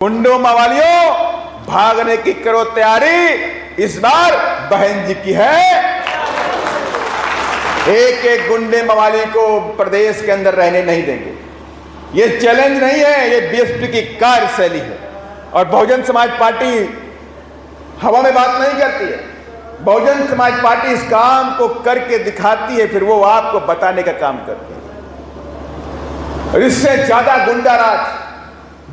गुंडों मवालियों, भागने की करो तैयारी, इस बार बहन जी की है। एक एक गुंडे मवाली को प्रदेश के अंदर रहने नहीं देंगे। ये चैलेंज नहीं है, ये बीएसपी की कार्यशैली है। और बहुजन समाज पार्टी हवा में बात नहीं करती है। बहुजन समाज पार्टी इस काम को करके दिखाती है, फिर वो आपको बताने का काम करती है। और इससे ज्यादा गुंडा राज,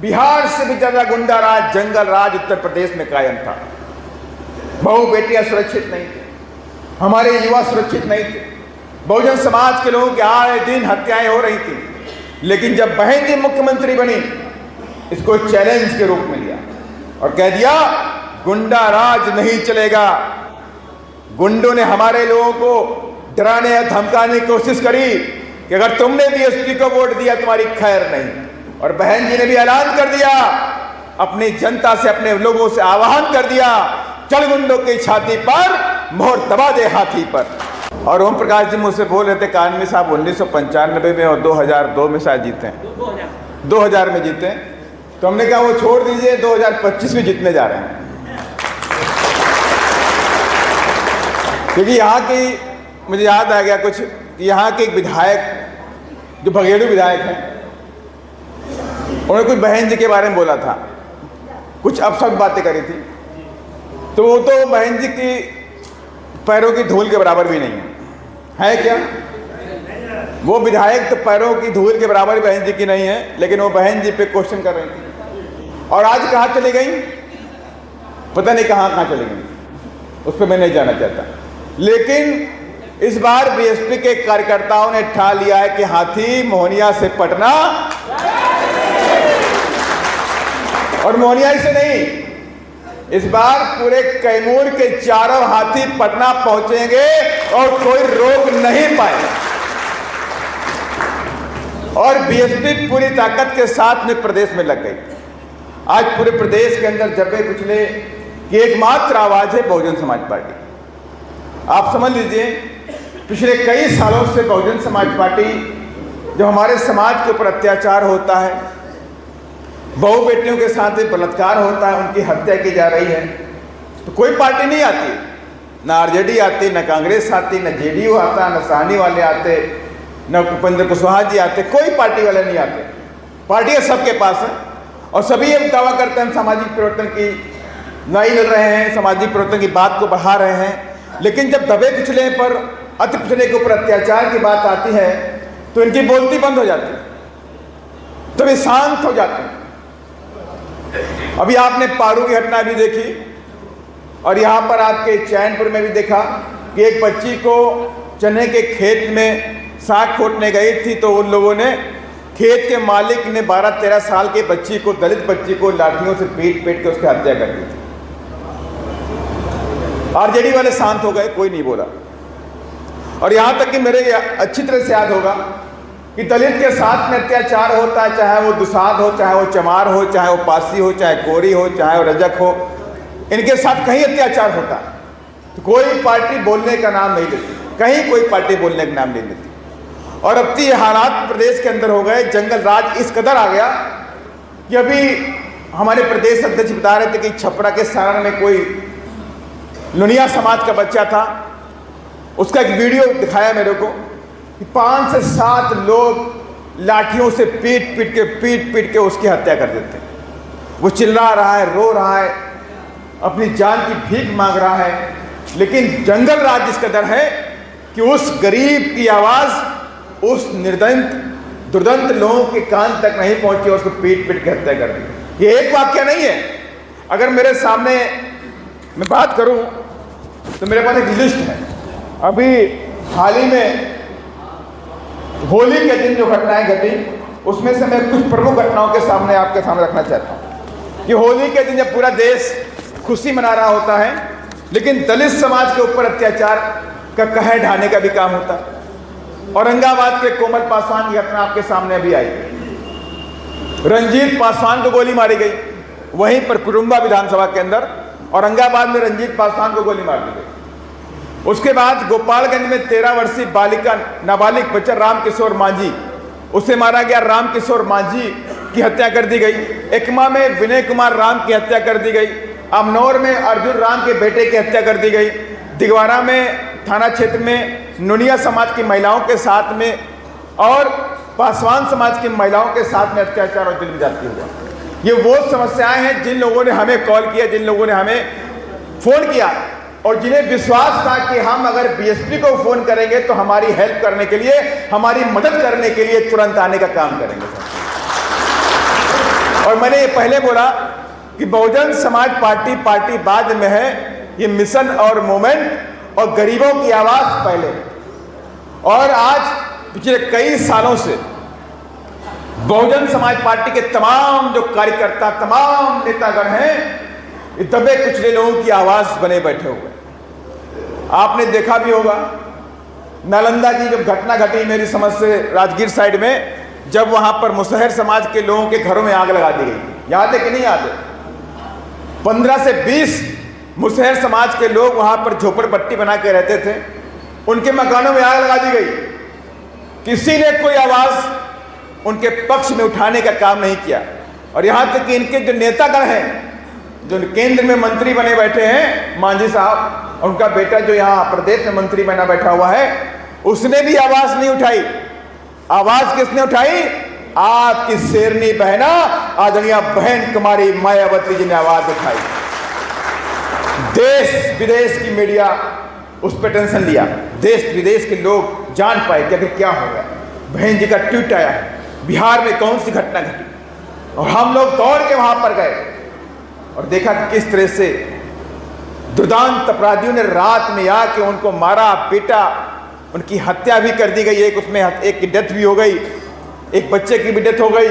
बिहार से भी ज्यादा गुंडा राज, जंगल राज उत्तर प्रदेश में कायम था। बहु बेटियां सुरक्षित नहीं थी, हमारे युवा सुरक्षित नहीं थे, बहुजन समाज के लोगों के आए दिन हत्याएं हो रही थी। लेकिन जब बहन जी मुख्यमंत्री बनी, इसको चैलेंज के रूप में लिया और कह दिया गुंडा राज नहीं चलेगा। गुंडों ने हमारे लोगों को डराने या धमकाने की कोशिश करी कि अगर तुमने बीएसपी को वोट दिया तुम्हारी खैर नहीं। और बहन जी ने भी ऐलान कर दिया, अपनी जनता से, अपने लोगों से आह्वान कर दिया, चल गुंडों की छाती पर मोहर दबा दे हाथी पर। और ओम प्रकाश जी मुझसे बोल रहे थे कानवी साहब 1995 में और 2002 में शायद जीते हैं, 2000 में जीते हैं। तो हमने कहा वो छोड़ दीजिए, 2025 में जीतने जा रहे हैं। क्योंकि यहाँ की मुझे याद आ गया कुछ, यहाँ के एक विधायक जो भगेड़ू विधायक हैं, उन्होंने कुछ बहन जी के बारे में बोला था, कुछ अपशब्द बातें करी थी। तो वो तो बहन जी की पैरों की धूल के बराबर भी नहीं है क्या? वो विधायक तो पैरों की धूल के बराबर बहन जी की नहीं है, लेकिन वो बहन जी पे क्वेश्चन कर रही थी। और आज कहाँ चली गई, पता नहीं कहाँ चली गई, उस पर मैं नहीं जाना चाहता। लेकिन इस बार बीएसपी के कार्यकर्ताओं ने ठा लिया है कि हाथी मोहनिया से पटना, और मोहनिया से नहीं, इस बार पूरे कैमूर के चारों हाथी पटना पहुंचेंगे और कोई रोक नहीं पाएगा। और बीएसपी पूरी ताकत के साथ में प्रदेश में लग गई। आज पूरे प्रदेश के अंदर जबे कुचले की एकमात्र आवाज है बहुजन समाज पार्टी। आप समझ लीजिए, पिछले कई सालों से बहुजन समाज पार्टी, जब हमारे समाज के ऊपर अत्याचार होता है, बहु बेटियों के साथ बलात्कार होता है, उनकी हत्या की जा रही है, तो कोई पार्टी नहीं आती, ना आरजेडी आती, ना कांग्रेस आती, ना जेडीयू आता, ना साहनी वाले आते, ना उपेंद्र कुशवाहा जी आते, कोई पार्टी वाले नहीं आते। पार्टियां सबके पास हैं और सभी ये दावा करते हैं हम सामाजिक परिवर्तन की नहीं लड़ रहे हैं, सामाजिक परिवर्तन की बात को बढ़ा रहे हैं। लेकिन जब दबे पिछले पर, अति पिछले के ऊपर अत्याचार की बात आती है, तो इनकी बोलती बंद हो जाती है, तभी शांत हो जाते हैं। अभी आपने पारू की घटना भी देखी, और यहाँ पर आपके चैनपुर में भी देखा कि एक बच्ची को चने के खेत में साग खोटने गई थी, तो उन लोगों ने, खेत के मालिक ने 12-13 साल के बच्ची को, दलित बच्ची को लाठियों से पीट के उसकी हत्या कर दी थी। आरजेडी वाले शांत हो गए, कोई नहीं बोला। और यहाँ तक कि मेरे अच्छी तरह से याद होगा कि दलित के साथ में अत्याचार होता है, चाहे वो दुसाध हो, चाहे वो चमार हो, चाहे वो पासी हो, चाहे कोरी हो, चाहे वो रजक हो, इनके साथ कहीं अत्याचार होता है तो कोई पार्टी बोलने का नाम नहीं लेती, कहीं कोई पार्टी बोलने का नाम नहीं लेती। और अब तो ये हालात प्रदेश के अंदर हो गए, जंगल राज इस कदर आ गया कि अभी हमारे प्रदेश अध्यक्ष बता रहे थे कि छपरा के सारण में कोई लुनिया समाज का बच्चा था, उसका एक वीडियो दिखाया मेरे को कि 5 से 7 लोग लाठियों से पीट के उसकी हत्या कर देते हैं। वो चिल्ला रहा है, रो रहा है, अपनी जान की भीख मांग रहा है, लेकिन जंगल राज इस कदर है कि उस गरीब की आवाज उस दुर्दंत लोगों के कान तक नहीं पहुंची और उसको पीट के हत्या कर दी। ये एक वाक्य नहीं है। अगर मेरे सामने मैं बात करूं तो मेरे पास एक लिस्ट है। अभी हाल ही में होली के दिन जो घटनाएं घटी, उसमें से मैं कुछ प्रमुख घटनाओं के सामने आपके सामने रखना चाहता हूं कि होली के दिन जब पूरा देश खुशी मना रहा होता है, लेकिन दलित समाज के ऊपर अत्याचार का कहर ढाने का भी काम होता है। औरंगाबाद के कोमल पासवान की घटना आपके सामने अभी आई। रंजीत पासवान को गोली मारी गई, वहीं पर कुरुम्बा विधानसभा के अंदर औरंगाबाद में रंजीत पासवान को गोली मार दी गई। उसके बाद गोपालगंज में 13 वर्षीय बालिका नाबालिग बच्चा रामकिशोर मांझी, उसे मारा गया। रामकिशोर मांझी की हत्या कर दी गई, एकमा में विनय कुमार राम की हत्या कर दी गई, अमनौर में अर्जुन राम के बेटे की हत्या कर दी गई, दिगवारा में थाना क्षेत्र में नुनिया समाज की महिलाओं के साथ में और पासवान समाज की महिलाओं के साथ में अत्याचार और जुल्म जाती हुआ। ये वो समस्याएं हैं जिन लोगों ने हमें कॉल किया, जिन लोगों ने हमें फ़ोन किया और जिन्हें विश्वास था कि हम अगर बीएसपी को फ़ोन करेंगे तो हमारी हेल्प करने के लिए, हमारी मदद करने के लिए तुरंत आने का काम करेंगे। और मैंने ये पहले बोला कि बहुजन समाज पार्टी बाद में है, ये मिशन और मूवमेंट और गरीबों की आवाज़ पहले। और आज पिछले कई सालों से बहुजन समाज पार्टी के तमाम जो कार्यकर्ता, तमाम नेतागण हैं, ये दबे कुचले लोगों की आवाज़ बने बैठे हुए। आपने देखा भी होगा नालंदा की जब घटना घटी मेरी समझ से राजगीर साइड में, जब वहां पर मुसहर समाज के लोगों के घरों में आग लगा दी गई। याद है कि नहीं याद है? 15 से 20 मुसहर समाज के लोग वहां पर झोपड़पट्टी बना के रहते थे, उनके मकानों में आग लगा दी गई। किसी ने कोई आवाज उनके पक्ष में उठाने का काम नहीं किया। और यहां तक कि इनके जो नेतागण हैं, जो केंद्र में मंत्री बने बैठे हैं, मांझी साहब, उनका बेटा जो यहाँ प्रदेश में मंत्री बना बैठा हुआ है, उसने भी आवाज नहीं उठाई। आवाज किसने उठाई? आपकी शेरनी बहना आदरणीय बहन कुमारी मायावती जी ने आवाज उठाई। देश विदेश की मीडिया उस पर टेंशन लिया, देश विदेश के लोग जान पाए कि अगर क्या हो गया। बहन जी का ट्वीट आया, बिहार में कौन सी घटना घटी, और हम लोग दौड़ के वहां पर गए और देखा कि किस तरह से दुर्दांत अपराधियों ने रात में आके उनको मारा, पीटा, उनकी हत्या भी कर दी गई। एक उसमें एक की डेथ भी हो गई, एक बच्चे की भी डेथ हो गई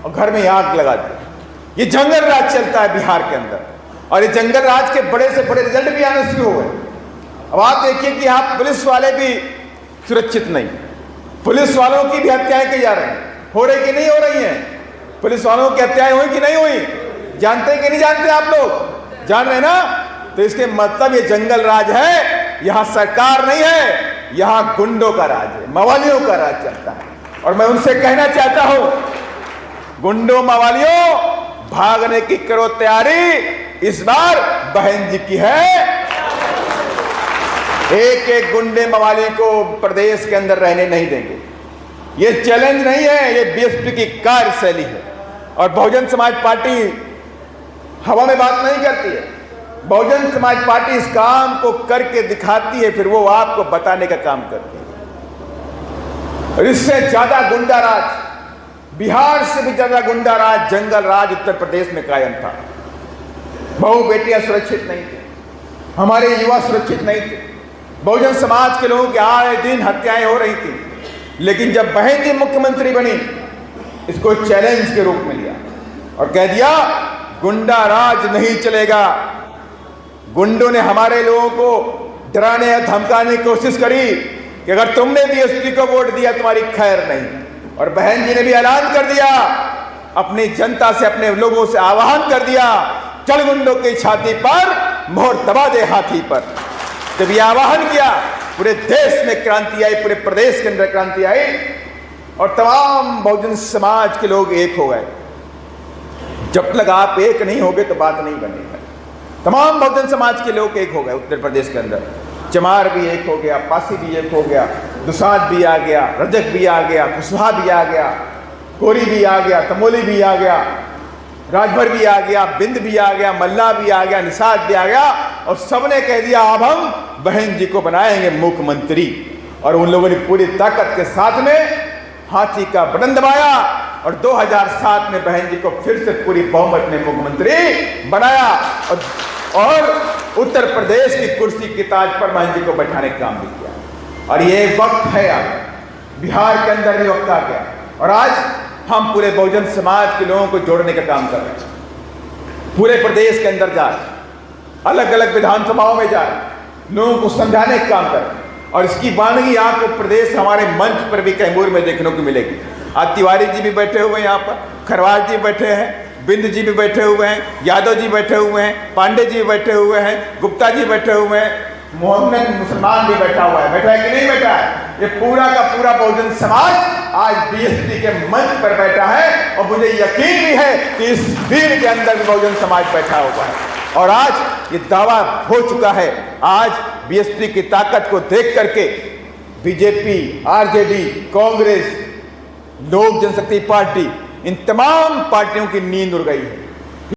और घर में आग लगा दी। ये जंगल राज चलता है बिहार के अंदर, और ये जंगल राज के बड़े से बड़े रिजल्ट भी आने शुरू हो गए। अब आप देखिए कि आप पुलिस वाले भी सुरक्षित नहीं, पुलिस वालों की भी हत्याएं की जा रही हैं, हो रही कि नहीं हो रही हैं? पुलिस वालों की हत्याएं हुई कि नहीं हुई? जानते कि नहीं जानते? आप लोग जान रहे ना? तो इसके मतलब ये जंगल राज है, यहां सरकार नहीं है, यहां गुंडों का राज है, मवालियों का राज चलता है। और मैं उनसे कहना चाहता हूं, गुंडों मवालियों, भागने की करो तैयारी, इस बार बहन जी की है। एक एक गुंडे मवाली को प्रदेश के अंदर रहने नहीं देंगे। ये चैलेंज नहीं है, ये बीएसपी की कार्यशैली है। और बहुजन समाज पार्टी हवा में बात नहीं करती है, बहुजन समाज पार्टी इस काम को करके दिखाती है, फिर वो आपको बताने का काम करती है। और इससे ज्यादा गुंडा राज, बिहार से भी ज्यादा गुंडा राज, जंगल राज उत्तर प्रदेश में कायम था। बहु बेटियां सुरक्षित नहीं थी, हमारे युवा सुरक्षित नहीं थे, बहुजन समाज के लोगों की आए दिन हत्याएं हो रही थी। लेकिन जब बहन जी मुख्यमंत्री बनी, इसको चैलेंज के रूप में लिया और कह दिया गुंडा राज नहीं चलेगा। गुंडों ने हमारे लोगों को डराने या धमकाने की कोशिश करी कि अगर तुमने बीएसपी को वोट दिया तुम्हारी खैर नहीं। और बहन जी ने भी ऐलान कर दिया, अपनी जनता से, अपने लोगों से आह्वान कर दिया, चढ़ गुंडों की छाती पर मोहर दबा दे हाथी पर। जब ये आह्वान किया, पूरे देश में क्रांति आई, पूरे प्रदेश के अंदर क्रांति आई और तमाम बहुजन समाज के लोग एक हो गए। जब तक आप एक नहीं होगे तो बात नहीं बनेगी। तमाम बहुजन समाज के लोग एक हो गए उत्तर प्रदेश के अंदर। चमार भी एक हो गया, पासी भी एक हो गया, दुसाध भी आ गया, रजक भी आ गया, कुशवाहा भी आ गया, कोरी भी आ गया, तमोली भी आ गया, राजभर भी आ गया, बिंद भी आ गया, मल्ला भी आ गया, निषाद भी आ गया। और सबने कह दिया अब हम बहन जी को बनाएंगे मुख्यमंत्री। और उन लोगों ने पूरी ताकत के साथ में हाथी का बटन दबाया और 2007 में बहन जी को फिर से पूरी बहुमत में मुख्यमंत्री बनाया और उत्तर प्रदेश की कुर्सी की ताज पर बहन जी को बैठाने का काम भी किया। और ये वक्त है, अब बिहार के अंदर भी वक्त आ गया और आज हम पूरे बहुजन समाज के लोगों को जोड़ने का काम कर रहे हैं। पूरे प्रदेश के अंदर जाए, अलग अलग विधानसभाओं में जाए, लोगों को समझाने का काम करें। और इसकी वानगी आपको प्रदेश हमारे मंच पर भी कैमूर में देखने को मिलेगी। आज तिवारी जी भी बैठे हुए हैं, यहाँ पर खरवार जी बैठे हैं, बिंद जी भी बैठे हुए हैं, यादव जी बैठे हुए हैं, पांडे जी बैठे हुए हैं, गुप्ता जी बैठे हुए हैं, मोहम्मद मुसलमान भी बैठा हुआ है, बैठा है कि नहीं बैठा है? ये पूरा का पूरा बहुजन समाज आज बीएसपी के मंच पर बैठा है और मुझे यकीन भी है कि इस भीड़ के अंदर भी बहुजन समाज बैठा हुआ है। और आज ये दावा हो चुका है, आज बीएसपी की ताकत को देख करके बीजेपी, आरजेडी, कांग्रेस, लोक जनशक्ति पार्टी, इन तमाम पार्टियों की नींद उड़ गई है।